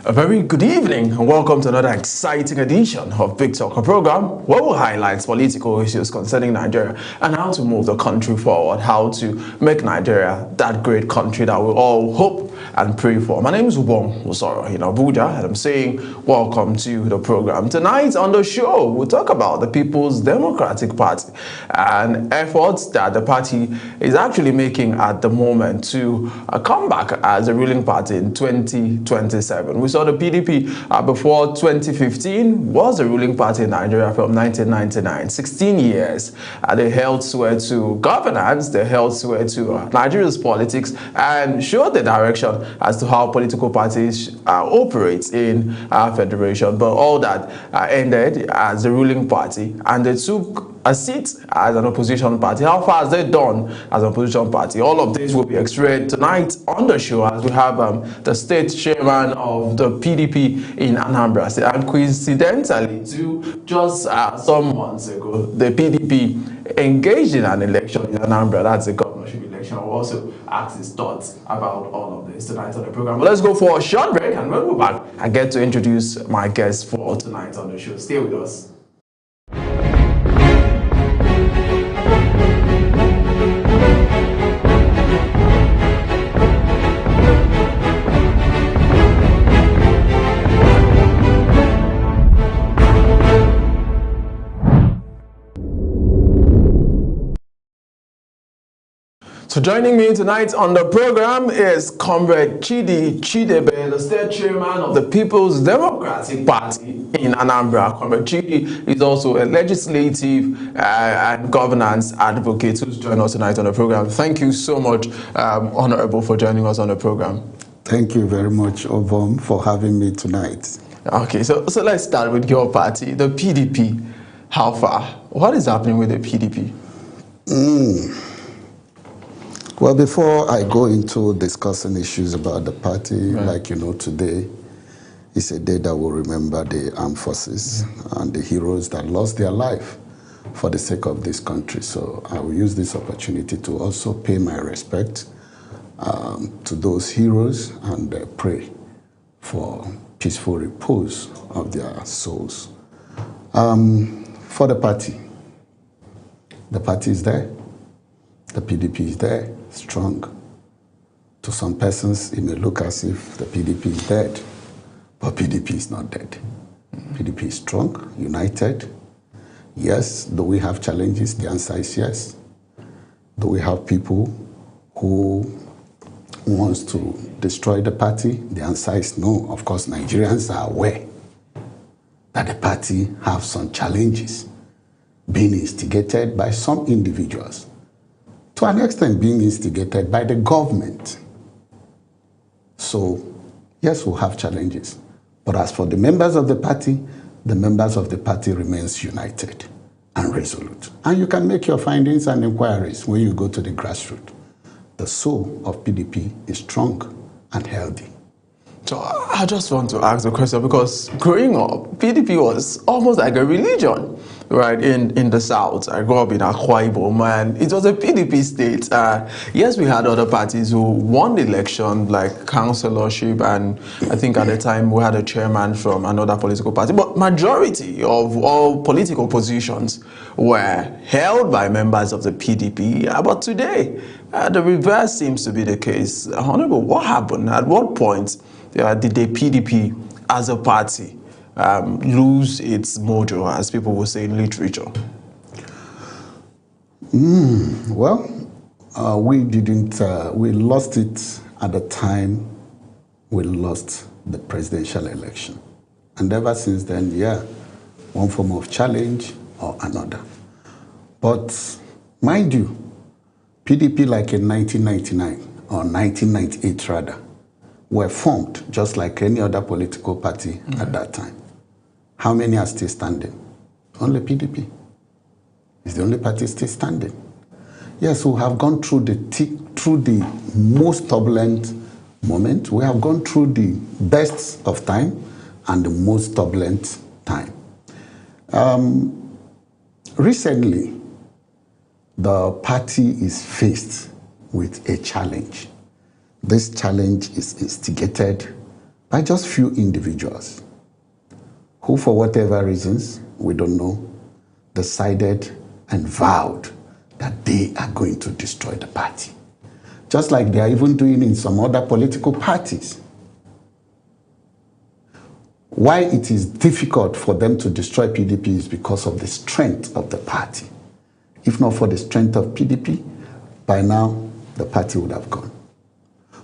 A very good evening and welcome to another exciting edition of Big Talker program where we'll highlight political issues concerning Nigeria and how to move the country forward, how to make Nigeria that great country that we all hope and pray for. My name is Ubong Usoro in Abuja and I'm saying welcome to the program. Tonight on the show, we'll talk about the People's Democratic Party and efforts that the party is actually making at the moment to come back as a ruling party in 2027. We saw the PDP before 2015 was a ruling party in Nigeria from 1999, 16 years. They held sway to governance, they held sway to Nigeria's politics and showed the direction as to how political parties operate in our federation. But all that ended as a ruling party and they took a seat as an opposition party. How far has they done as an opposition party? All of this will be explained tonight on the show as we have the state chairman of the PDP in Anambra State. And coincidentally, just some months ago, the PDP engaged in an election in Anambra. That's a governorship election. We'll also ask his thoughts about all of this tonight on the program. But let's go for a short break, and when we're back, I get to introduce my guests for tonight on the show. Stay with us. So joining me tonight on the program is Comrade Chidi Chidebe, the state chairman of the People's Democratic Party in Anambra. Comrade Chidi is also a legislative and governance advocate who's joined us tonight on the program. Thank you so much, Honorable, for joining us on the program. Thank you very much, Obom, for having me tonight. Okay, so let's start with your party, the PDP. How far? What is happening with the PDP? Well, before I go into discussing issues about the party, like you know, today is a day that will remember the armed forces and the heroes that lost their life for the sake of this country. So I will use this opportunity to also pay my respect to those heroes and pray for peaceful repose of their souls. For the party is there. The PDP is there, strong. To some persons, it may look as if the PDP is dead, but PDP is not dead. PDP is strong, united. Yes, do we have challenges? The answer is yes. Do we have people who wants to destroy the party? The answer is no. Of course, Nigerians are aware that the party have some challenges being instigated by some individuals. To an extent, being instigated by the government. So, yes, we'll have challenges. But as for the members of the party remains united and resolute. And you can make your findings and inquiries when you go to the grassroots. The soul of PDP is strong and healthy. So I just want to ask a question because growing up, PDP was almost like a religion, right, in the South. I grew up in Akwa Ibom, and it was a PDP state. Yes, we had other parties who won the election, like councillorship, and I think at the time we had a chairman from another political party. But majority of all political positions were held by members of the PDP. But today, the reverse seems to be the case. Honorable, what happened? At what point did the PDP as a party lose its mojo, as people will say in literature? Well, we lost it at the time we lost the presidential election. And ever since then, one form of challenge or another. But mind you, PDP like in 1999 or 1998 rather, were formed just like any other political party at that time. How many are still standing? Only PDP. It's the only party still standing. Yes, we have gone through the most turbulent moment. We have gone through the best of time and the most turbulent time. Recently, the party is faced with a challenge. This challenge is instigated by just few individuals who, for whatever reasons, we don't know, decided and vowed that they are going to destroy the party. Just like they are even doing in some other political parties. Why it is difficult for them to destroy PDP is because of the strength of the party. If not for the strength of PDP, by now the party would have gone.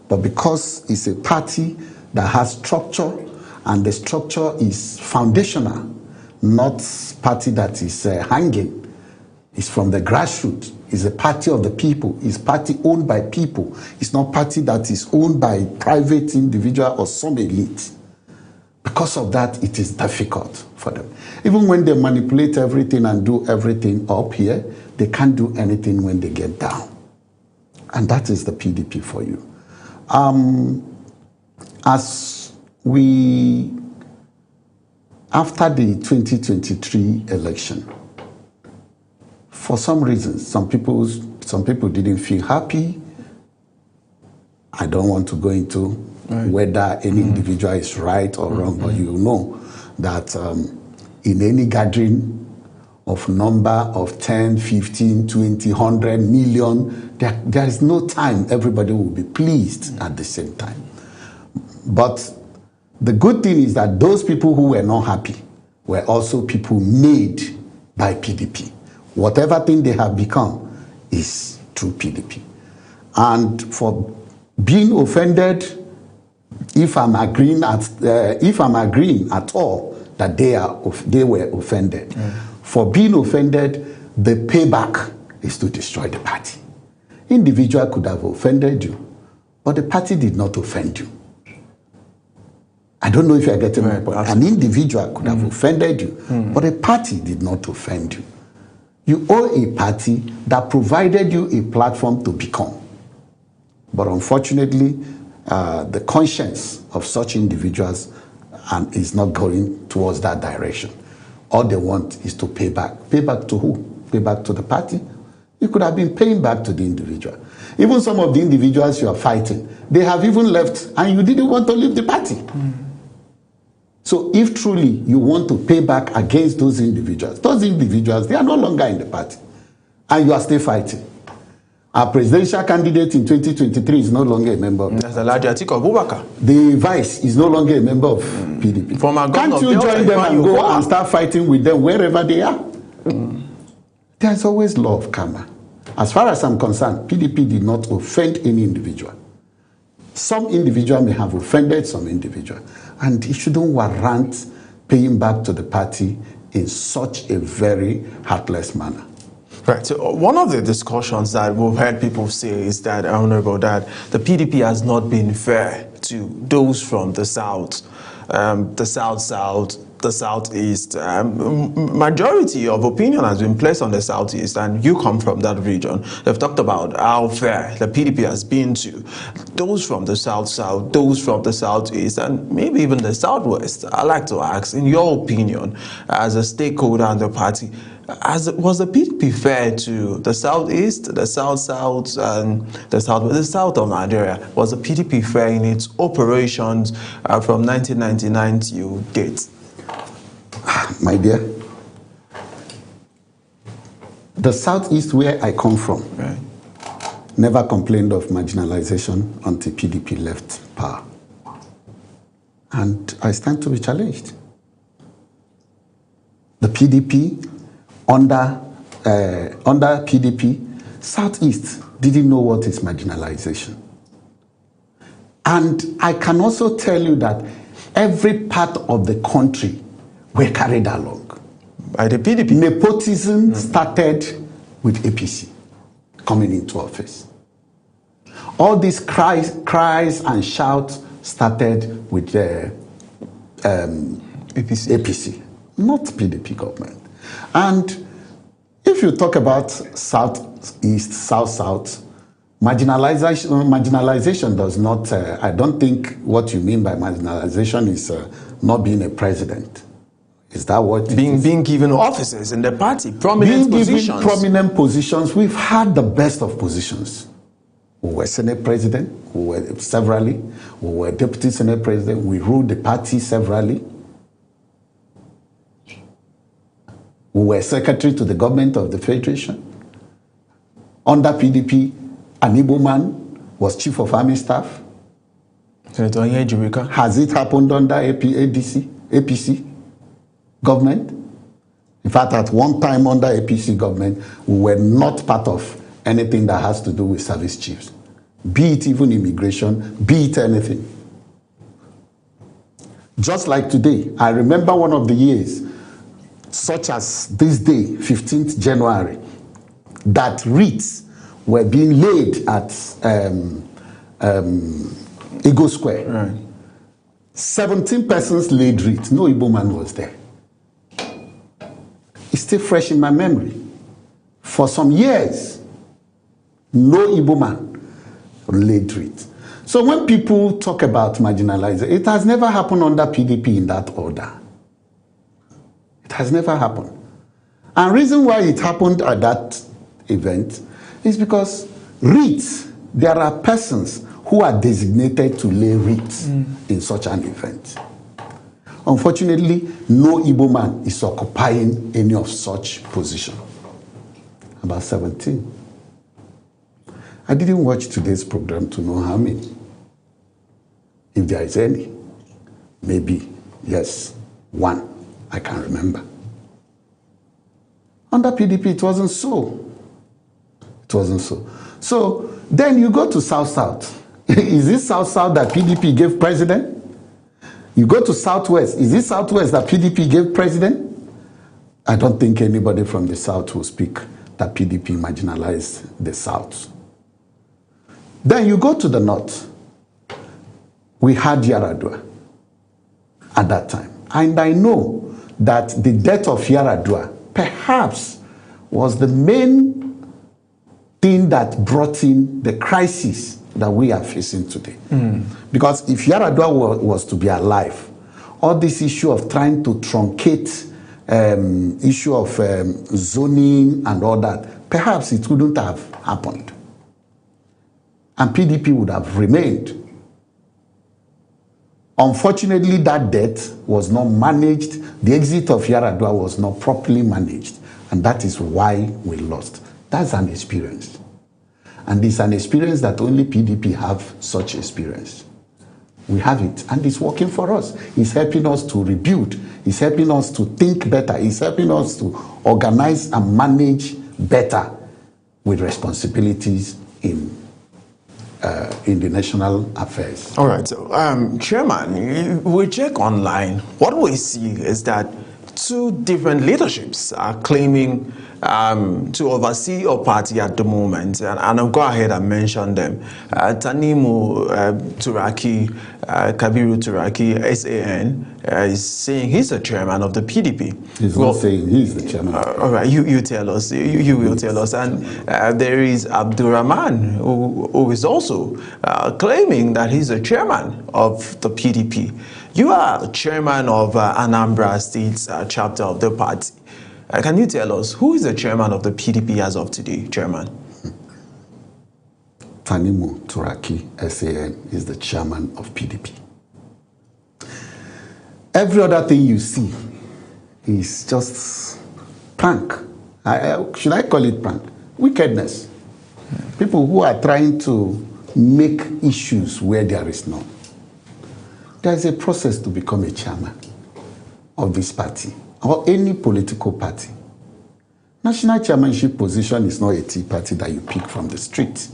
But because it's a party that has structure, and the structure is foundational, not party that is hanging, it's from the grassroots. It's a party of the people. It's party owned by people. It's not party that is owned by private individual or some elite. Because of that, it is difficult for them. Even when they manipulate everything and do everything up here, they can't do anything when they get down. And that is the PDP for you. After the 2023 election, for some reasons, some people didn't feel happy. I don't want to go into whether any individual is right or wrong, but you know that in any gathering of number of 10, 15, 20, 100 million, there is no time everybody will be pleased at the same time. But the good thing is that those people who were not happy were also people made by PDP. Whatever thing they have become is through PDP. And for being offended, if I'm agreeing at all that they were offended, for being offended, the payback is to destroy the party. Individual could have offended you, but the party did not offend you. I don't know if you're getting my point. An individual could have offended you, but a party did not offend you. You owe a party that provided you a platform to become. But unfortunately, the conscience of such individuals is not going towards that direction. All they want is to pay back. Pay back to who? Pay back to the party? You could have been paying back to the individual. Even some of the individuals you are fighting, they have even left and you didn't want to leave the party. So if truly you want to pay back against those individuals, they are no longer in the party. And you are still fighting. Our presidential candidate in 2023 is no longer a member of the That's Atiku Abubakar. The vice is no longer a member of PDP. Can't you join them and go and start fighting with them wherever they are? There's always law of karma. As far as I'm concerned, PDP did not offend any individual. Some individual may have offended some individual, and it shouldn't warrant paying back to the party in such a very heartless manner. Right. So one of the discussions that we've heard people say is that, Honorable, that the PDP has not been fair to those from the South, the Southeast. Majority of opinion has been placed on the Southeast, and you come from that region. They've talked about how fair the PDP has been to those from the South, those from the Southeast, and maybe even the Southwest. I'd like to ask, in your opinion, as a stakeholder in the party, was the PDP fair to the Southeast, the South, and the South of Nigeria? Was the PDP fair in its operations from 1999 to date? My dear, the Southeast, where I come from, never complained of marginalization until PDP left power. And I stand to be challenged. The PDP, under PDP, Southeast didn't know what is marginalization. And I can also tell you that every part of the country were carried along. By the PDP? Nepotism started with APC coming into office. All these cries and shouts started with the APC, not PDP government. And if you talk about Southeast, South, marginalization does not, I don't think what you mean by marginalization is not being a president. Is that what being given offices in the party, prominent positions? Given prominent positions, we've had the best of positions. We were Senate President, we were severally, we were Deputy Senate President, we ruled the party severally. We were Secretary to the Government of the Federation. Under PDP, an Igbo man was Chief of Army Staff. Senator Onyejurika. Has it happened under APC government? In fact, at one time under APC government, we were not part of anything that has to do with service chiefs, be it even immigration, be it anything. Just like today, I remember one of the years, such as this day, 15th January, that wreaths were being laid at Eagle Square. Right. 17 persons laid wreaths. No Igbo man was there. It's still fresh in my memory. For some years, no Igbo man laid wreaths. So when people talk about marginalization, it has never happened under PDP in that order. It has never happened. And reason why it happened at that event is because wreaths, there are persons who are designated to lay wreaths in such an event. Unfortunately, no Igbo man is occupying any of such position. About 17. I didn't watch today's program to know how many. If there is any, maybe, yes, one, I can remember. Under PDP, it wasn't so. It wasn't so. So then you go to South-South. Is it South-South that PDP gave president? You go to Southwest. Is it Southwest that PDP gave president? I don't think anybody from the South will speak that PDP marginalized the South. Then you go to the North. We had Yaradua at that time. And I know that the death of Yaradua perhaps was the main thing that brought in the crisis that we are facing today. Because if Yaradua was to be alive, all this issue of trying to truncate issue of zoning and all that, perhaps it wouldn't have happened. And PDP would have remained. Unfortunately, that death was not managed. The exit of Yaradua was not properly managed. And that is why we lost. That's an experience. And it's an experience that only PDP have such experience. We have it, and it's working for us. It's helping us to rebuild. It's helping us to think better. It's helping us to organize and manage better with responsibilities in the national affairs. All right, so Chairman, we check online. What we see is that two different leaderships are claiming to oversee your party at the moment, and I'll go ahead and mention them. Tanimu Turaki, Kabiru Turaki, SAN, is saying he's the chairman of the PDP. He's not saying he's the chairman. All right, you tell us. You will tell us. And there is Abdurrahman, who is also claiming that he's the chairman of the PDP. You are the chairman of Anambra State's chapter of the party. Can you tell us who is the chairman of the PDP as of today, Chairman? Tanimu Turaki, SAN, is the chairman of PDP. Every other thing you see is just prank. Should I call it prank? Wickedness. People who are trying to make issues where there is none. There is a process to become a chairman of this party or any political party. National chairmanship position is not a tea party that you pick from the street.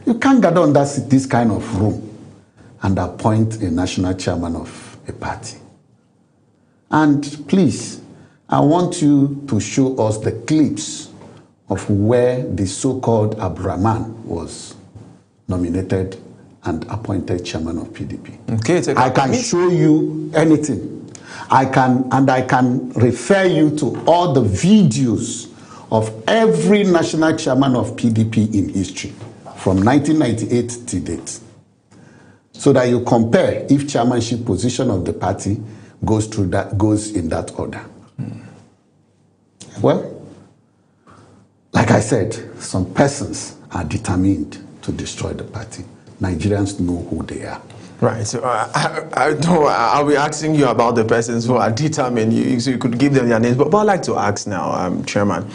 You can't gather under this kind of room and appoint a national chairman of a party. And please, I want you to show us the clips of where the so-called Abdurrahman was nominated and appointed chairman of PDP. Okay, I can show you anything. I can refer you to all the videos of every national chairman of PDP in history from 1998 to date, so that you compare if chairmanship position of the party goes in that order. Well, like I said, some persons are determined to destroy the party. Nigerians know who they are. Right. So I'll be asking you about the persons who are determined, so you could give them their names. But I'd like to ask now, Chairman,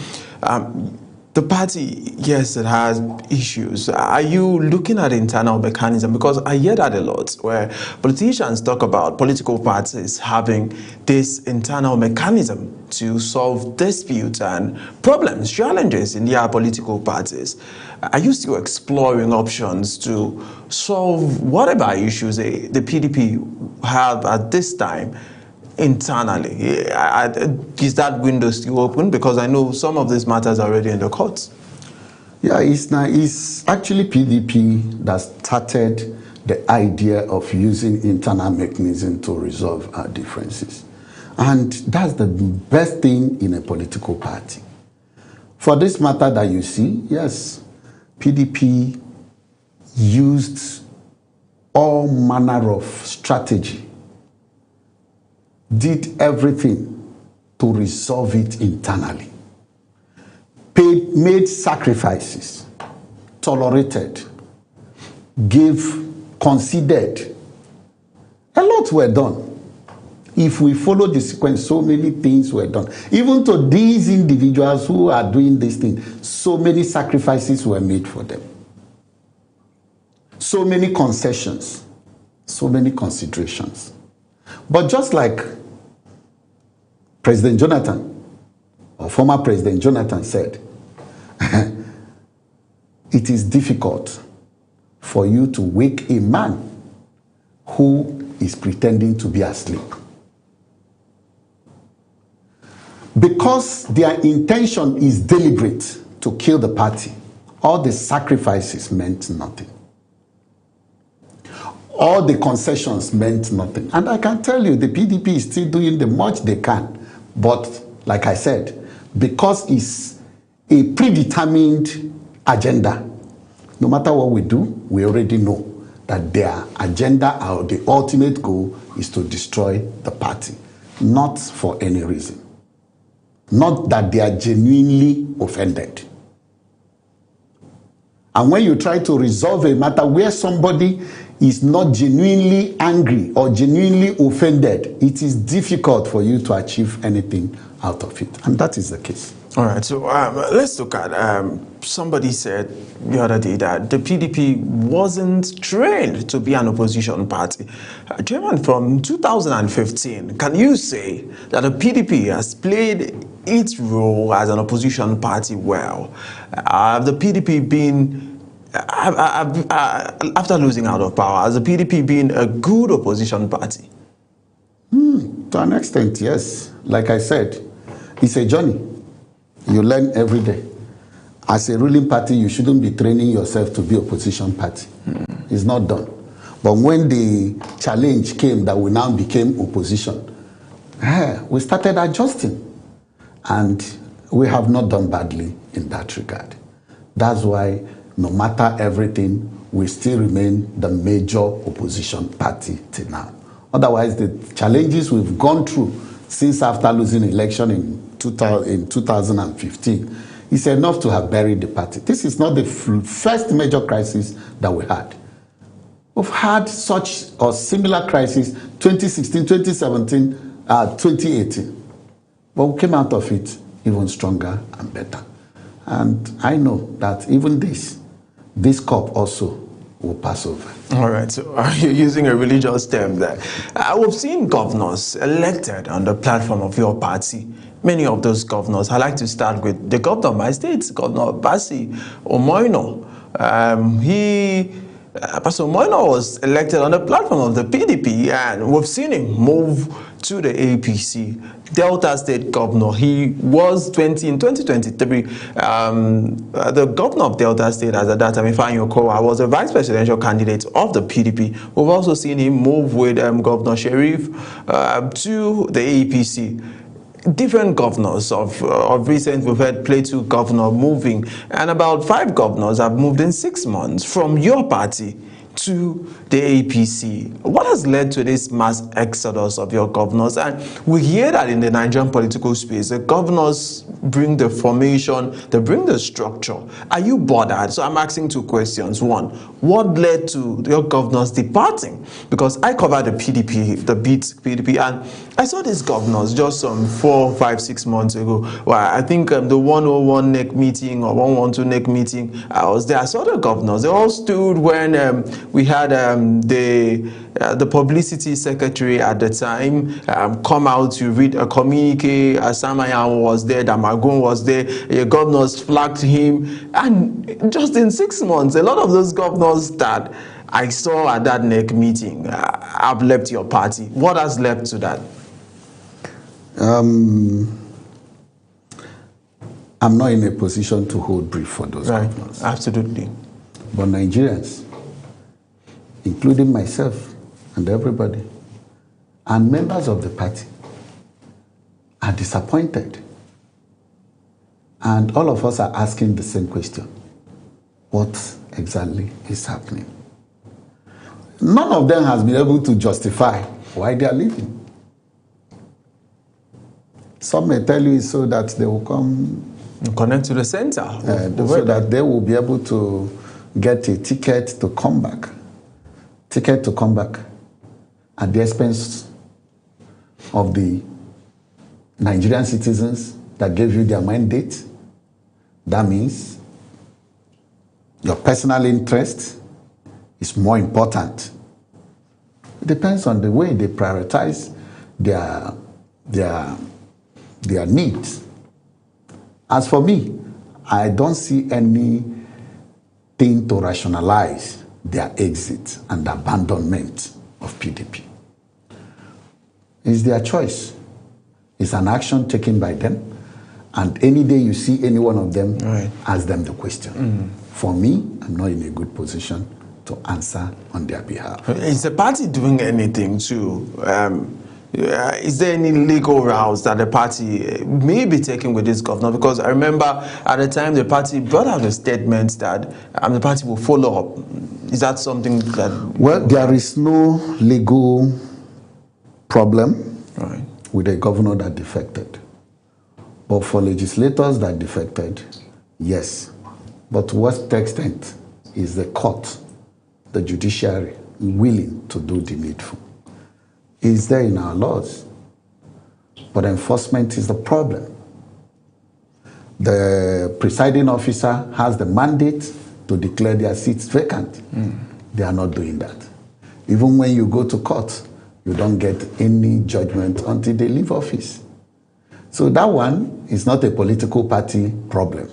the party, yes, it has issues. Are you looking at internal mechanism? Because I hear that a lot, where politicians talk about political parties having this internal mechanism to solve disputes and problems, challenges in their political parties. Are you still exploring options to solve whatever issues the PDP have at this time internally? Is that window still open? Because I know some of these matters are already in the courts. Yeah, it's actually PDP that started the idea of using internal mechanism to resolve our differences. And that's the best thing in a political party. For this matter that you see, yes, PDP used all manner of strategy, did everything to resolve it internally, made sacrifices, tolerated, considered. A lot were done. If we follow the sequence, so many things were done. Even to these individuals who are doing this thing, so many sacrifices were made for them. So many concessions, so many considerations. But just like President Jonathan, or former President Jonathan said, it is difficult for you to wake a man who is pretending to be asleep. Because their intention is deliberate to kill the party, all the sacrifices meant nothing. All the concessions meant nothing. And I can tell you, the PDP is still doing the much they can. But like I said, because it's a predetermined agenda, no matter what we do, we already know that their agenda or the ultimate goal is to destroy the party, not for any reason. Not that they are genuinely offended. And when you try to resolve a matter where somebody is not genuinely angry or genuinely offended, it is difficult for you to achieve anything out of it. And that is the case. All right, so let's look at, somebody said the other day that the PDP wasn't trained to be an opposition party. Chairman, from 2015, can you say that the PDP has played its role as an opposition party well? The PDP been, after losing out of power, has the PDP been a good opposition party? To an extent, yes. Like I said, it's a journey. You learn every day. As a ruling party, you shouldn't be training yourself to be opposition party. It's not done. But when the challenge came that we now became opposition, we started adjusting. And we have not done badly in that regard. That's why no matter everything, we still remain the major opposition party till now. Otherwise, the challenges we've gone through since after losing election in 2015 is enough to have buried the party. This is not the first major crisis that we had. We've had such or similar crisis 2016, 2017, 2018. But we came out of it even stronger and better. And I know that even this cup also will pass over. All right, so you're using a religious term there. We've seen governors elected on the platform of your party. Many of those governors, I like to start with the governor of my state, Governor Basi Omoino. Pastor Omoino was elected on the platform of the PDP, and we've seen him move to the APC. Delta State Governor, he was in 2023. The governor of Delta State, as at that time, Ifeanyi Okowa, was a vice presidential candidate of the PDP. We've also seen him move with Governor Sheriff to the APC. Different governors of recent, we've had Plateau governor moving, and about 5 governors have moved in 6 months from your party to the APC. What has led to this mass exodus of your governors? And we hear that in the Nigerian political space, the governors bring the formation, they bring the structure. Are you bothered? So I'm asking two questions. One, what led to your governors departing? Because I covered the PDP, the beat PDP, and I saw these governors just 4, 5, 6 months ago. Well, I think the 101 NEC meeting or 112 NEC meeting, I was there. I saw the governors. They all stood when we had the publicity secretary at the time come out to read a communique. Asamayan was there, Damagun was there, the governors flagged him, and just in 6 months, a lot of those governors that I saw at that NEC meeting have left your party. What has led to that? I'm not in a position to hold brief for those governors. Absolutely. But Nigerians, including myself and everybody, and members of the party, are disappointed. And all of us are asking the same question. What exactly is happening? None of them has been able to justify why they are leaving. Some may tell you it's so that they will come connect to the center, so that they will be able to get a ticket to come back. Ticket to come back at the expense of the Nigerian citizens that gave you their mandate. That means your personal interest is more important. It depends on the way they prioritize their needs. As for me, I don't see anything to rationalize their exit and abandonment of PDP. It's their choice. It's an action taken by them. And any day you see any one of them, ask them the question. For me, I'm not in a good position to answer on their behalf. Is the party doing anything to... is there any legal routes that the party may be taking with this governor? Because I remember at the time the party brought out a statement that the party will follow up. Is that something that... Well, there is no legal problem with a governor that defected. But for legislators that defected, yes. But to what extent is the court, the judiciary, willing to do the needful? Is there in our laws, but enforcement is the problem. The presiding officer has the mandate to declare their seats vacant. They are not doing that. Even when you go to court, you don't get any judgment until they leave office. So that one is not a political party problem.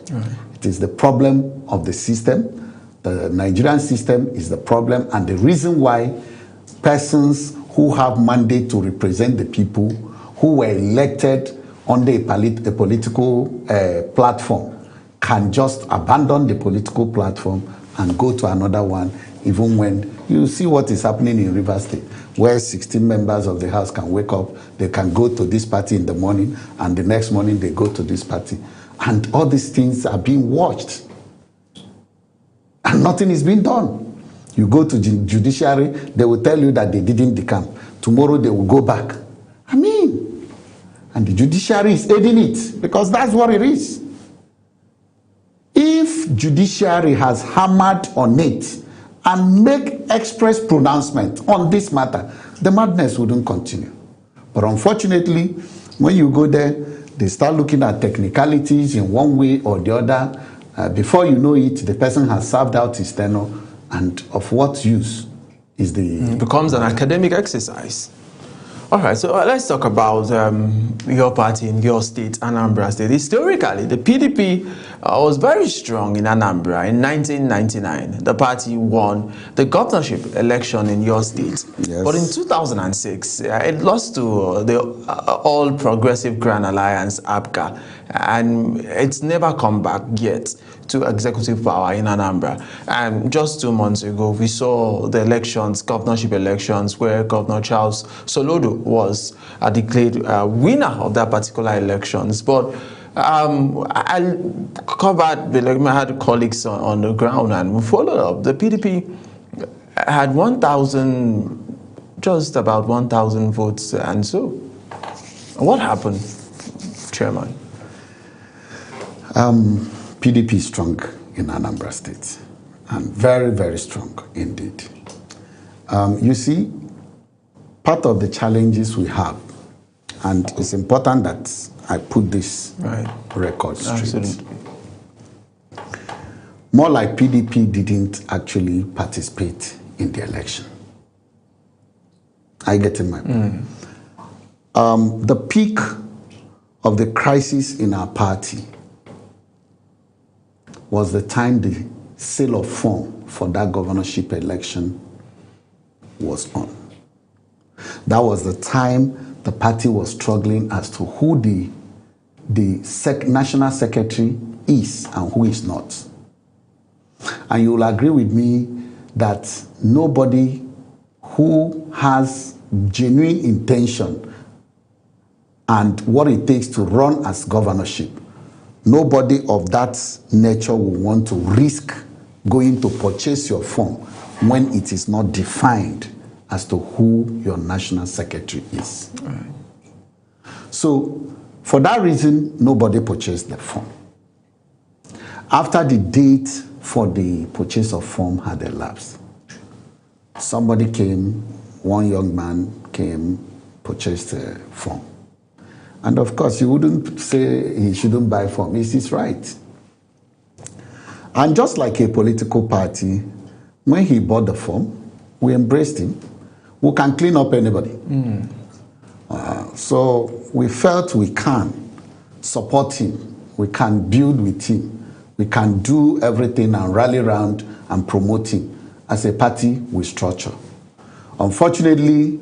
It is the problem of the system. The Nigerian system is the problem, and the reason why persons who have mandate to represent the people, who were elected under a political platform, can just abandon the political platform and go to another one, even when you see what is happening in Rivers State, where 16 members of the House can wake up, they can go to this party in the morning, and the next morning they go to this party. And all these things are being watched. And nothing is being done. You go to judiciary, they will tell you that they didn't decamp. Tomorrow they will go back. And the judiciary is aiding it, because that's what it is. If judiciary has hammered on it and make express pronouncement on this matter, the madness wouldn't continue. But unfortunately, when you go there, they start looking at technicalities in one way or the other. Before you know it, the person has served out his tenure. And of what use is the... It becomes an academic exercise. All right, so let's talk about your party in your state, Anambra State. Historically, the PDP was very strong in Anambra. In 1999, the party won the governorship election in your state. Yes. But in 2006, it lost to the All Progressive Grand Alliance, APGA, and it's never come back yet to executive power in Anambra. And just 2 months ago, we saw the elections, governorship elections, where Governor Charles Solodo was declared winner of that particular elections. But I covered, I had colleagues on the ground and we followed up. The PDP had 1,000, just about 1,000 votes, and so what happened, Chairman? PDP is strong in Anambra State, and very, very strong indeed. You see, part of the challenges we have, and it's important that I put this record straight. Absolutely. More like PDP didn't actually participate in the election. I get in my point. The peak of the crisis in our party was the time the sale of form for that governorship election was on. That was the time the party was struggling as to who the national secretary is and who is not. And you will agree with me that nobody who has genuine intention and what it takes to run as governorship, nobody of that nature will want to risk going to purchase your form when it is not defined as to who your national secretary is. Right. So, for that reason, nobody purchased the form. After the date for the purchase of form had elapsed, somebody came, one young man came, purchased a form. And of course, you wouldn't say he shouldn't buy form. It's his right. And just like a political party, when he bought the form, we embraced him. We can clean up anybody. So we felt we can support him. We can build with him. We can do everything and rally around and promote him as a party with structure. Unfortunately,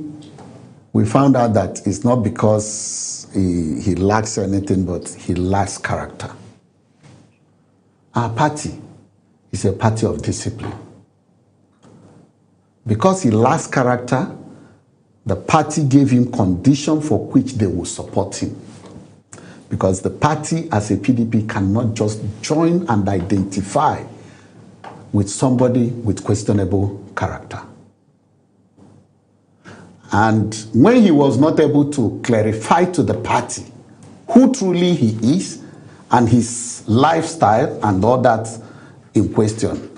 we found out that it's not because he lacks anything, but he lacks character. Our party is a party of discipline. Because he lacks character, the party gave him conditions for which they will support him. Because the party as a PDP cannot just join and identify with somebody with questionable character. And when he was not able to clarify to the party who truly he is and his lifestyle and all that in question,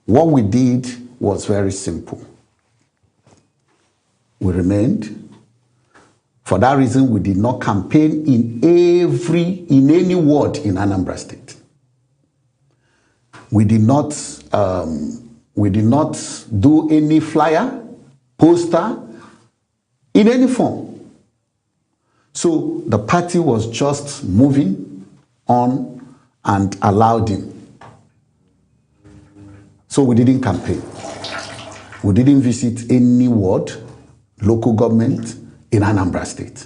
what we did was very simple. We remained. For that reason, we did not campaign in any ward in Anambra State. We did not do any flyer, poster, in any form. So the party was just moving on and allowed him. So we didn't campaign. We didn't visit any ward, local government in Anambra State.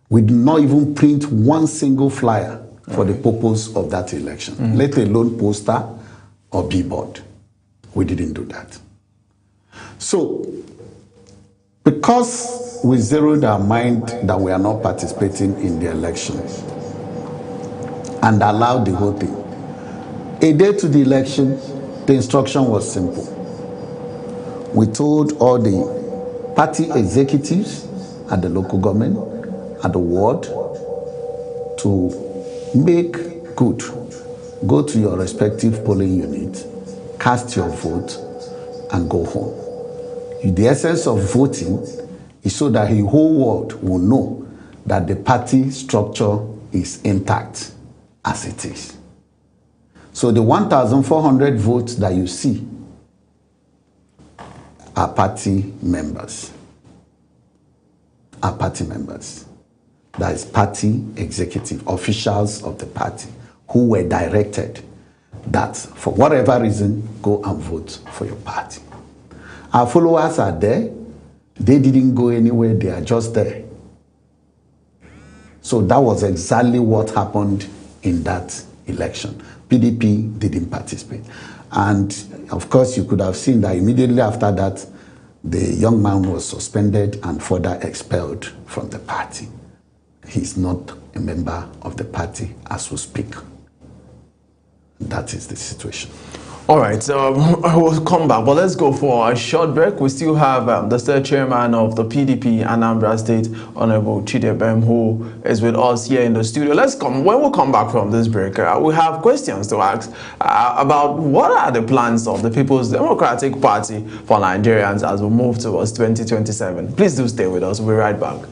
We did not even print one single flyer for the purpose of that election, let alone poster or billboard. We didn't do that. So, because we zeroed our mind that we are not participating in the election and allowed the whole thing, a day to the election, the instruction was simple. We told all the party executives at the local government, at the ward, to make good. Go to your respective polling unit, cast your vote, and go home. The essence of voting is so that the whole world will know that the party structure is intact as it is. So the 1,400 votes that you see are party members. Are party members. That is party executive, officials of the party who were directed that for whatever reason, go and vote for your party. Our followers are there. They didn't go anywhere. They are just there. So that was exactly what happened in that election. PDP didn't participate. And of course, you could have seen that immediately after that, the young man was suspended and further expelled from the party. He's not a member of the party as we speak. That is the situation. All right, we'll come back, but let's go for a short break. We still have the third chairman of the PDP Anambra State, Honorable Chidebem, who is with us here in the studio. When we come back from this break, we have questions to ask about what are the plans of the People's Democratic Party for Nigerians as we move towards 2027. Please do stay with us. We'll be right back.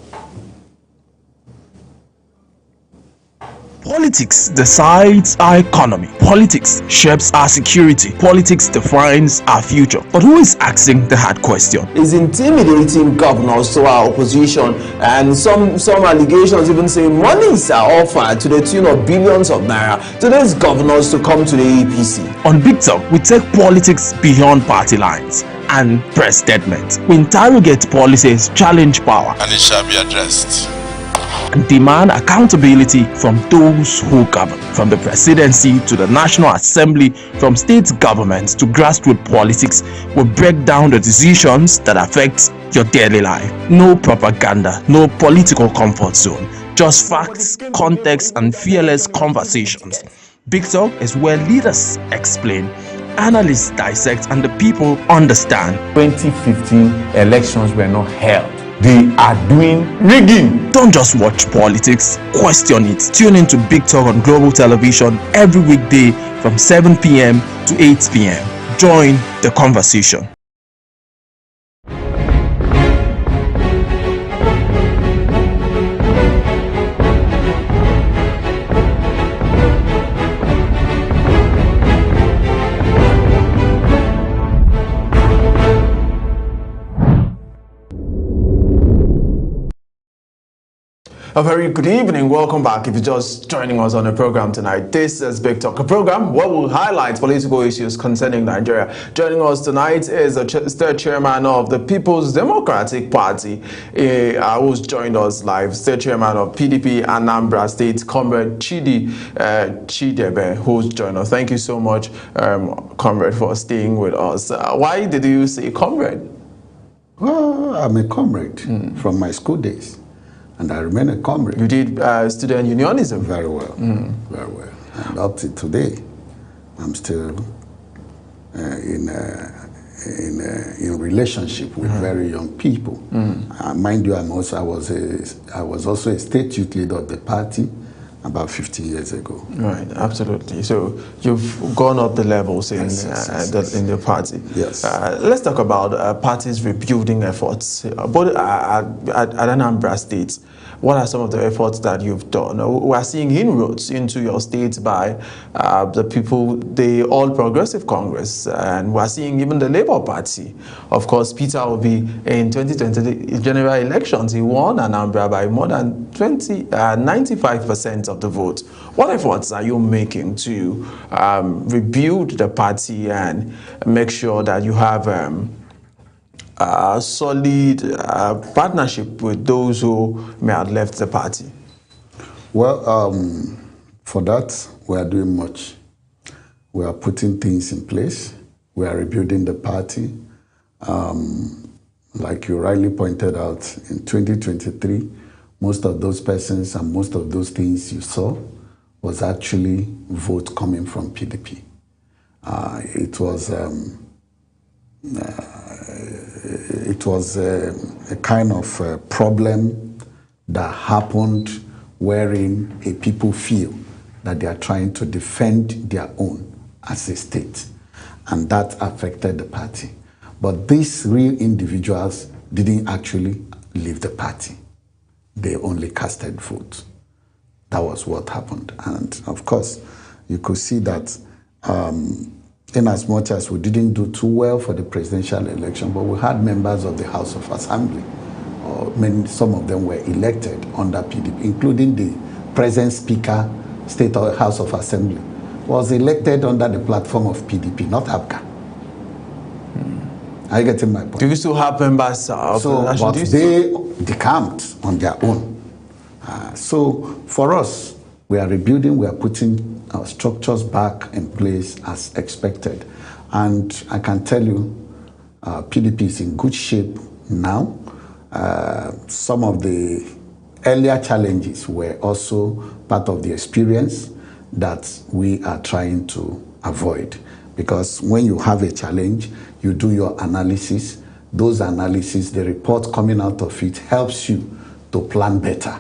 Politics decides our economy. Politics shapes our security. Politics defines our future. But who is asking the hard question? Is intimidating governors to our opposition, and some allegations even say monies are offered to the tune of billions of naira to these governors to come to the APC. On Big Talk, we take politics beyond party lines and press statements. We interrogate policies, challenge power, and it shall be addressed, and demand accountability from those who govern. From the presidency to the National Assembly, from state governments to grassroots politics, we break down the decisions that affect your daily life. No propaganda, no political comfort zone, just facts, context, and fearless conversations. Big Talk is where leaders explain, analysts dissect, and the people understand. 2015 elections were not held. They are doing rigging. Don't just watch politics, question it. Tune in to Big Talk on Global Television every weekday from 7 p.m. to 8 p.m. Join the conversation. A very good evening. Welcome back. If you're just joining us on the program tonight, this is Big Talk, a program where we'll highlight political issues concerning Nigeria. Joining us tonight is the third chairman of the People's Democratic Party, who's joined us live, third chairman of PDP Anambra State, Comrade Chidebe, who's joined us. Thank you so much, Comrade, for staying with us. Why did you say comrade? Well, I'm a comrade from my school days. And I remain a comrade. You did student unionism? Very well, very well. And up to today, I'm still in relationship with very young people. Mind you, I was also a state youth leader of the party about 15 years ago. Right, absolutely. So you've gone up the levels in the party. Yes. Let's talk about parties' rebuilding efforts. Both at Anambra State, what are some of the efforts that you've done? We are seeing inroads into your state by the people, the All Progressive Congress, and we are seeing even the Labour Party. Of course, Peter Obi in 2020 general elections, he won Anambra by more than 95% of the vote. What efforts are you making to rebuild the party and make sure that you have a solid partnership with those who may have left the party? Well, for that, we are doing much. We are putting things in place. We are rebuilding the party. Like you rightly pointed out, in 2023, most of those persons and most of those things you saw was actually vote coming from PDP. It was a kind of problem that happened wherein people feel that they are trying to defend their own as a state, and that affected the party. But these real individuals didn't actually leave the party. They only casted votes. That was what happened. And of course, you could see that in as much as we didn't do too well for the presidential election, but we had members of the House of Assembly, some of them were elected under PDP, including the present Speaker, State House of Assembly, was elected under the platform of PDP, not APGA. Are you getting my point? Do you still have members of the National but they decamped on their own. So for us, we are rebuilding, we are putting our structures back in place as expected. And I can tell you, PDP is in good shape now. Some of the earlier challenges were also part of the experience that we are trying to avoid. Because when you have a challenge, you do your analysis. Those analysis, the report coming out of it helps you to plan better.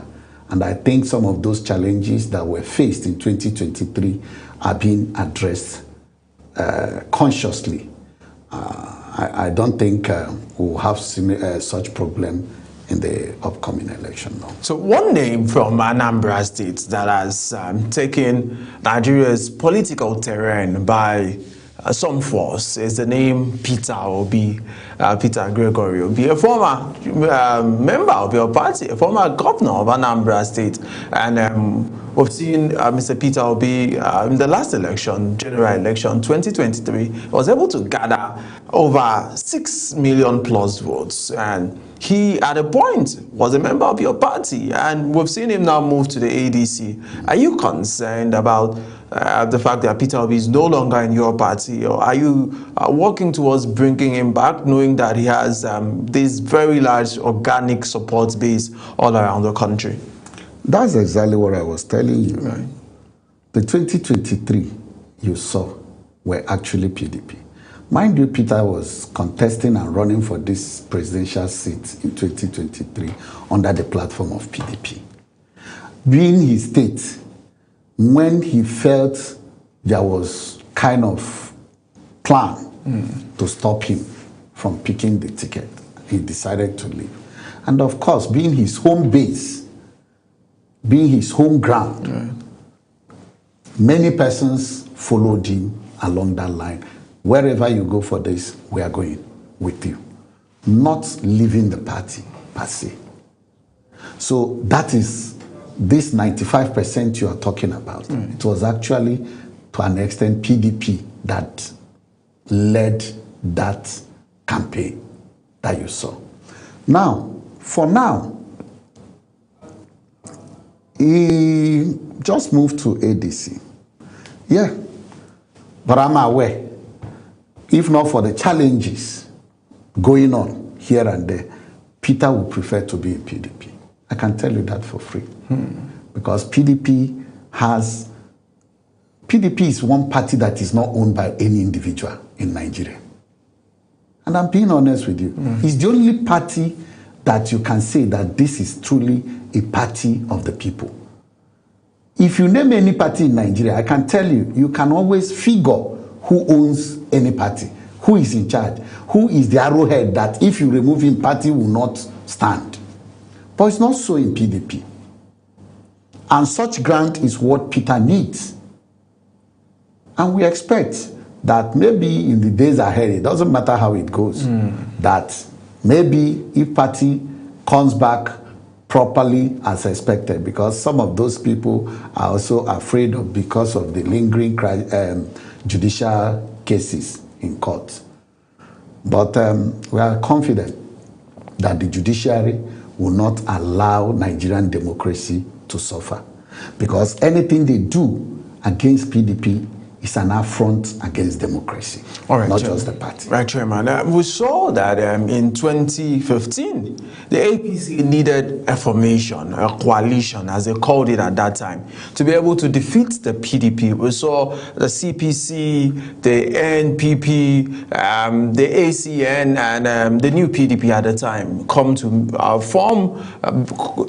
And I think some of those challenges that were faced in 2023 are being addressed consciously. I don't think we'll have such problem in the upcoming election now. So one name from Anambra State that has taken Nigeria's political terrain by some force is the name Peter Obi, Peter Gregory Obi, a former member of your party, a former governor of Anambra State. And we've seen Mr. Peter Obi in the last election, general election 2023, was able to gather over 6 million plus votes. And he, at a point, was a member of your party, and we've seen him now move to the ADC. Are you concerned about the fact that Peter Obi is no longer in your party, or are you working towards bringing him back, knowing that he has this very large organic support base all around the country? That's exactly what I was telling you. Right. The 2023 you saw were actually PDP. Mind you, Peter was contesting and running for this presidential seat in 2023 under the platform of PDP. Being his state, when he felt there was kind of plan to stop him from picking the ticket, he decided to leave. And of course, being his home base, being his home ground, many persons followed him along that line. Wherever you go for this, we are going with you. Not leaving the party per se. So that is this 95% you are talking about. It was actually, to an extent, PDP that led that campaign that you saw. Now, for now, he just moved to ADC. Yeah, but I'm aware, if not for the challenges going on here and there, Peter would prefer to be in PDP. I can tell you that for free. Because PDP is one party that is not owned by any individual in Nigeria. And I'm being honest with you. It's the only party that you can say that this is truly a party of the people. If you name any party in Nigeria, I can tell you, you can always figure who owns any party, who is in charge, who is the arrowhead that if you remove him, party will not stand. But it's not so in PDP. And such grant is what Peter needs. And we expect that maybe in the days ahead, it doesn't matter how it goes, that maybe if party comes back properly as expected, because some of those people are also afraid of, because of the lingering judicial cases in court. But we are confident that the judiciary will not allow Nigerian democracy to suffer, because anything they do against PDP is an affront against democracy, not just the party. Right, Chairman. We saw that in 2015, the APC needed a formation, a coalition, as they called it at that time, to be able to defeat the PDP. We saw the CPC, the NPP, the ACN, and the new PDP at the time come to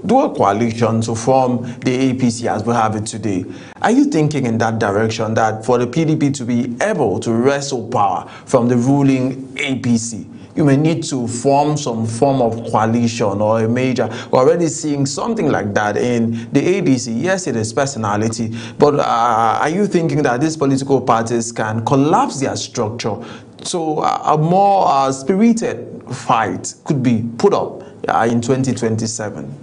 do a coalition to form the APC as we have it today. Are you thinking in that direction, that for the PDP to be able to wrestle power from the ruling APC, you may need to form some form of coalition or a major? We're already seeing something like that in the ADC. Yes, it is personality, but are you thinking that these political parties can collapse their structure so a more spirited fight could be put up in 2027?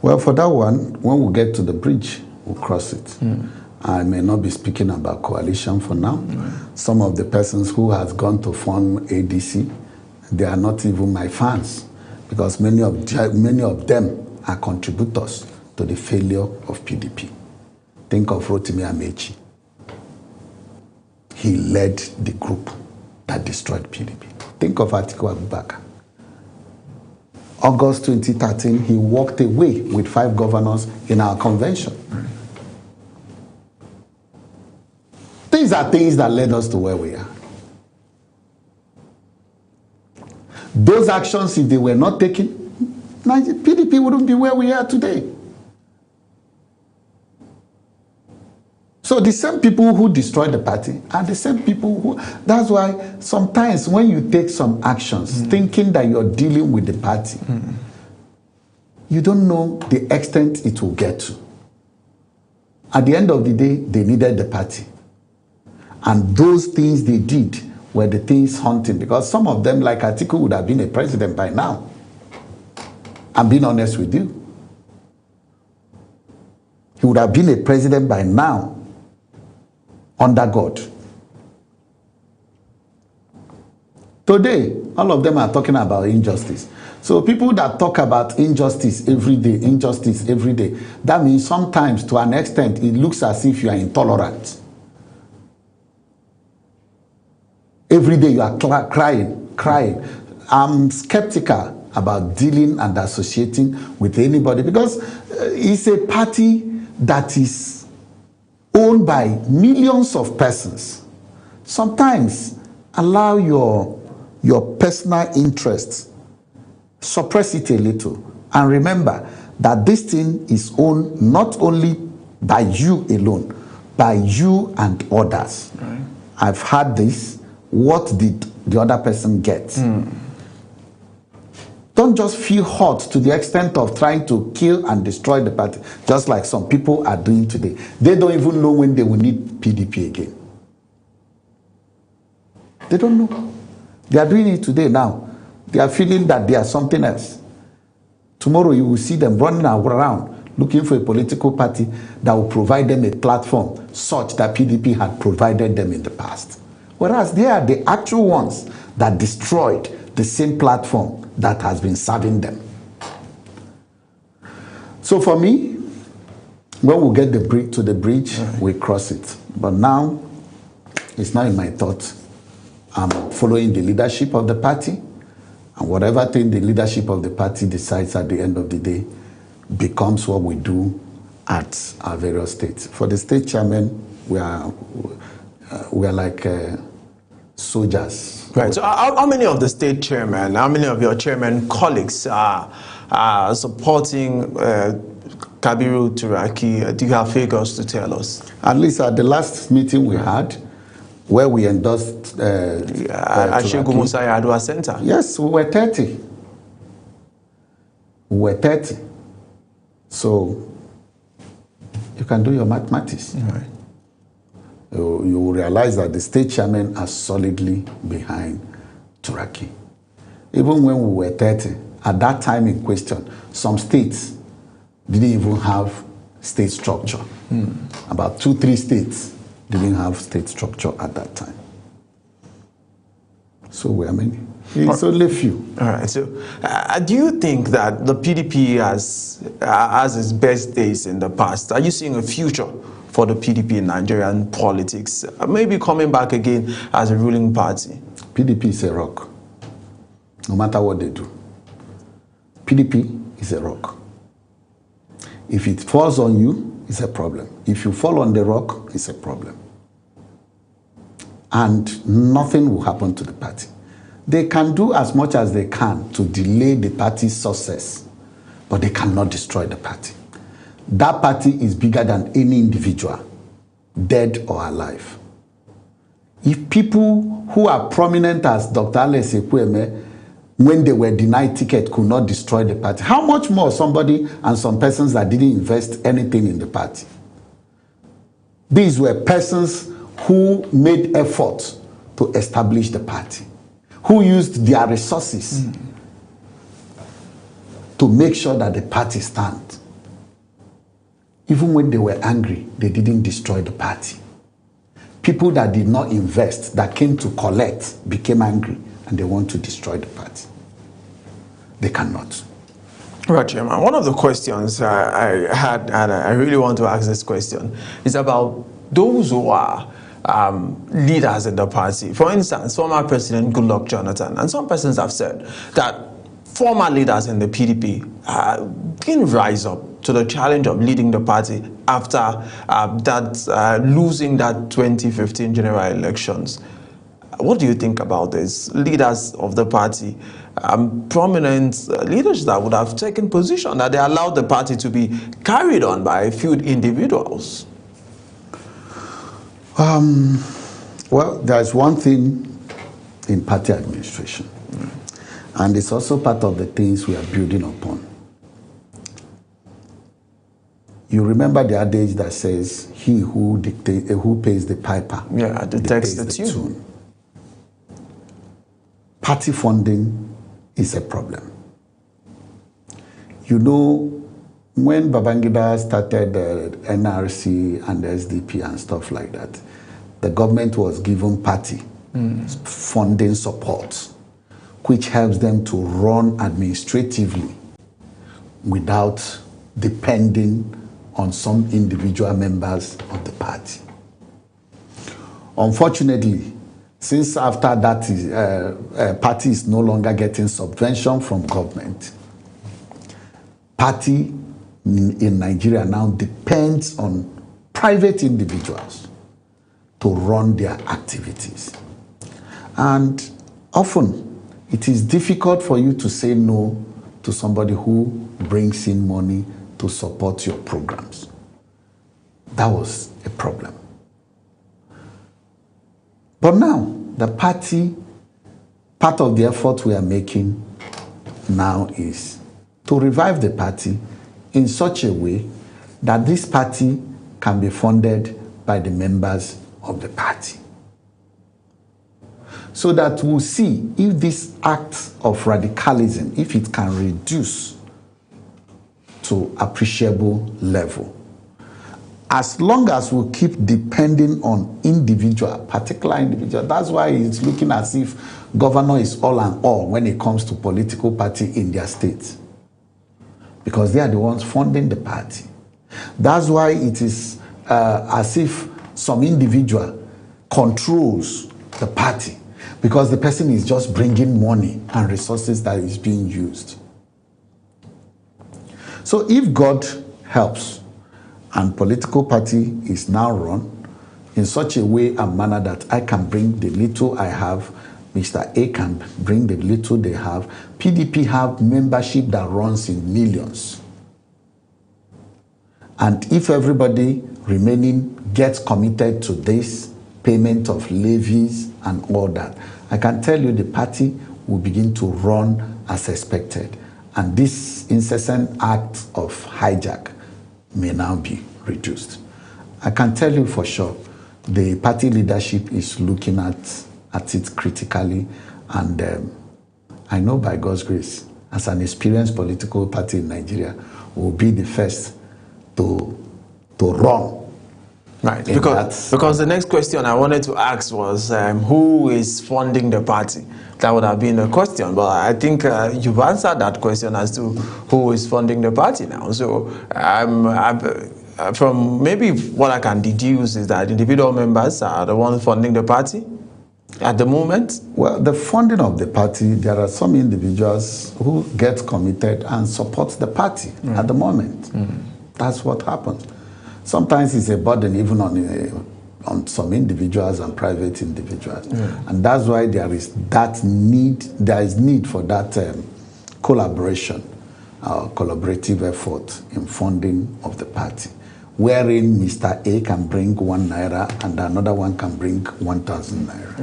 Well, for that one, when we get to the bridge, we'll cross it. I may not be speaking about coalition for now. Some of the persons who has gone to form ADC, they are not even my fans, because many of them are contributors to the failure of PDP. Think of Rotimi Amechi. He led the group that destroyed PDP. Think of Atiku Abubakar. August 2013, he walked away with 5 governors in our convention. This These are things that led us to where we are. Those actions, if they were not taken, PDP wouldn't be where we are today. So the same people who destroyed the party are the same people who... That's why sometimes when you take some actions, thinking that you're dealing with the party, you don't know the extent it will get to. At the end of the day, they needed the party. And those things they did were the things haunting, because some of them, like Atiku, would have been a president by now. I'm being honest with you. He would have been a president by now, under God. Today, all of them are talking about injustice. So people that talk about injustice every day, that means sometimes, to an extent, it looks as if you are intolerant. Every day you are crying. I'm skeptical about dealing and associating with anybody, because it's a party that is owned by millions of persons. Sometimes allow your personal interests, suppress it a little, and remember that this thing is owned not only by you alone, by you and others. Right. I've had this. What did the other person get? Don't just feel hot to the extent of trying to kill and destroy the party, just like some people are doing today. They don't even know when they will need PDP again. They don't know. They are doing it today now. They are feeling that they are something else. Tomorrow you will see them running around looking for a political party that will provide them a platform such that PDP had provided them in the past. Whereas they are the actual ones that destroyed the same platform that has been serving them. So for me, when we get to the bridge, we cross it. But now, it's not in my thoughts. I'm following the leadership of the party, and whatever thing the leadership of the party decides at the end of the day becomes what we do at our various states. For the state chairman, we are like soldiers. Right. So how many of the state chairmen, how many of your chairman colleagues are supporting Kabiru Turaki? Do you have figures to tell us? At least at the last meeting we had, where we endorsed Ashegu Musa Yar'Adua Center. Yes, we were 30. We were 30. So you can do your mathematics. Right. You will realize that the state chairmen are solidly behind Turaki. Even when we were 30, at that time in question, some states didn't even have state structure. About 2-3 states didn't have state structure at that time. So we are many. It's only few. All right. So do you think that the PDP has its best days in the past? Are you seeing a future for the PDP in Nigerian politics, maybe coming back again as a ruling party? PDP is a rock, no matter what they do. PDP is a rock. If it falls on you, it's a problem. If you fall on the rock, it's a problem. And nothing will happen to the party. They can do as much as they can to delay the party's success, but they cannot destroy the party. That party is bigger than any individual, dead or alive. If people who are prominent as Dr. Alex Ekwueme, when they were denied ticket, could not destroy the party, how much more somebody and some persons that didn't invest anything in the party? These were persons who made efforts to establish the party, who used their resources to make sure that the party stands. Even when they were angry, they didn't destroy the party. People that did not invest, that came to collect, became angry, and they want to destroy the party. They cannot. Right, Chairman. One of the questions I had, and I really want to ask this question, is about those who are leaders in the party. For instance, former President Goodluck Jonathan, and some persons have said that former leaders in the PDP didn't rise up to the challenge of leading the party after losing that 2015 general elections. What do you think about this? Leaders of the party, prominent leaders that would have taken position, that they allowed the party to be carried on by a few individuals. Well, there's one thing in party administration, and it's also part of the things we are building upon. You remember the adage that says, "He who pays the piper, detects the tune." Party funding is a problem. You know, when Babangida started the NRC and the SDP and stuff like that, the government was given party funding support, which helps them to run administratively without depending on some individual members of the party. Unfortunately, since after that party is no longer getting subvention from government, party in Nigeria now depends on private individuals to run their activities. And often it is difficult for you to say no to somebody who brings in money to support your programs. That was a problem. But now, the party, part of the effort we are making now is to revive the party in such a way that this party can be funded by the members of the party. So that we'll see if this act of radicalism, if it can reduce to appreciable level. As long as we keep depending on particular individual, that's why it's looking as if governor is all and all when it comes to political party in their state. Because they are the ones funding the party. That's why it is as if some individual controls the party, because the person is just bringing money and resources that is being used. So if God helps, and political party is now run in such a way and manner that I can bring the little I have, Mr. A can bring the little they have, PDP have membership that runs in millions. And if everybody remaining gets committed to this payment of levies and all that, I can tell you the party will begin to run as expected. And this incessant act of hijack may now be reduced. I can tell you for sure, the party leadership is looking at it critically, and I know by God's grace, as an experienced political party in Nigeria, will be the first to run. Right, because the next question I wanted to ask was who is funding the party? That would have been a question, but I think you've answered that question as to who is funding the party now. So from maybe what I can deduce is that individual members are the ones funding the party at the moment. Well, the funding of the party, there are some individuals who get committed and support the party at the moment. That's what happens. Sometimes it's a burden even on some individuals and private individuals. And that's why there is need for that collaboration, collaborative effort in funding of the party, wherein Mr. A can bring 1 naira and another one can bring 1,000 naira.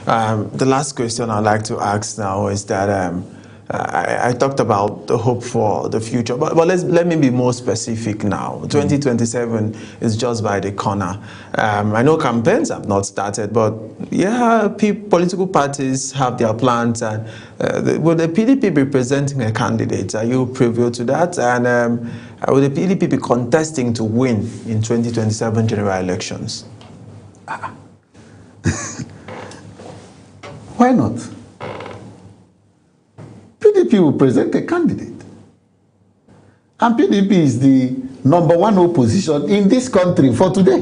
Right. The last question I'd like to ask now is that I talked about the hope for the future, but let me be more specific now. 2027 is just by the corner. I know campaigns have not started, but yeah, political parties have their plans. And will the PDP be presenting a candidate? Are you privy to that? And will the PDP be contesting to win in 2027 general elections? Why not? PDP will present a candidate. And PDP is the #1 opposition in this country for today.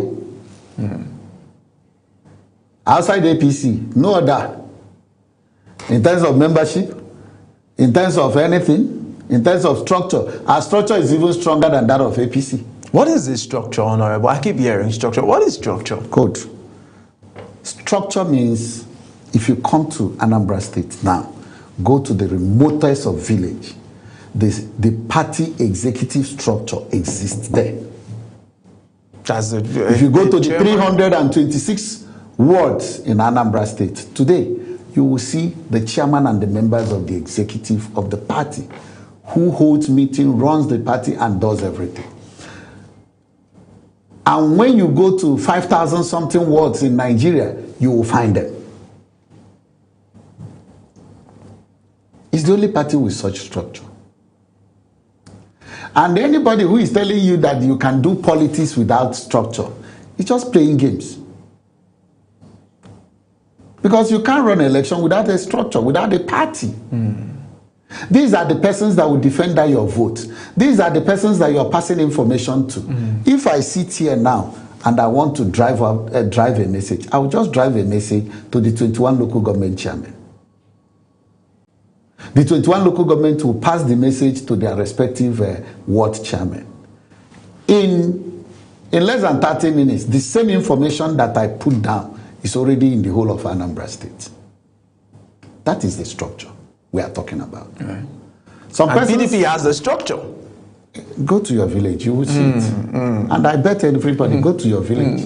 Outside APC, no other. In terms of membership, in terms of anything, in terms of structure. Our structure is even stronger than that of APC. What is this structure, Honorable? I keep hearing structure. What is structure? Good. Structure means if you come to Anambra State now, go to the remotest of village, the party executive structure exists there. If you go to the 326 wards in Anambra State today, you will see the chairman and the members of the executive of the party who holds meeting, runs the party, and does everything. And when you go to 5,000 something wards in Nigeria, you will find them. It's the only party with such structure. And anybody who is telling you that you can do politics without structure is just playing games. Because you can't run an election without a structure, without a party. These are the persons that will defend that your vote. These are the persons that you're passing information to. If I sit here now and I want to drive a message, I will just drive a message to the 21 local government chairmen. The 21 local government will pass the message to their respective ward chairmen. In less than 30 minutes, the same information that I put down is already in the whole of Anambra State. That is the structure we are talking about. Right. Some PDP has the structure. Go to your village, you will see it. And I bet everybody, go to your village.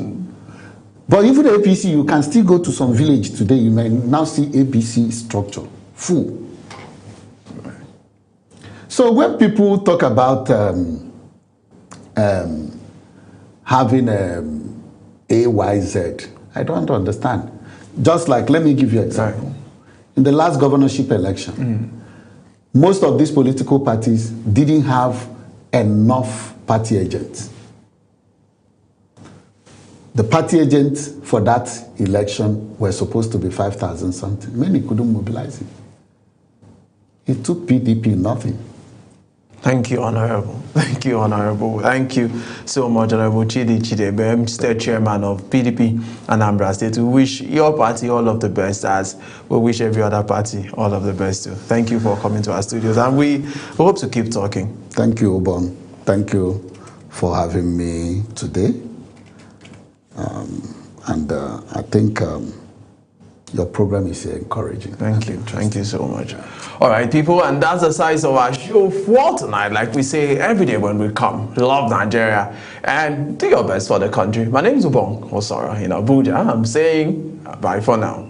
But even the APC, you can still go to some village today, you may now see APC structure, full. Right. So when people talk about having AYZ, I don't understand. Just like, let me give you an example. Right. In the last governorship election, most of these political parties didn't have enough party agents. The party agents for that election were supposed to be 5,000 something. Many couldn't mobilize it. It took PDP nothing. Thank you, Honorable. Thank you, Honorable. Thank you so much, Honorable Chidi Chidebe, State Chairman of PDP Anambra State. We wish your party all of the best, as we wish every other party all of the best too. Thank you for coming to our studios, and we hope to keep talking. Thank you, Obon. Thank you for having me today. I think your program is encouraging. Thank you. Thank you so much. All right, people, and that's the size of our show for tonight. Like we say every day when we come, love Nigeria and do your best for the country. My name is Ubong Osora in Abuja. I'm saying bye for now.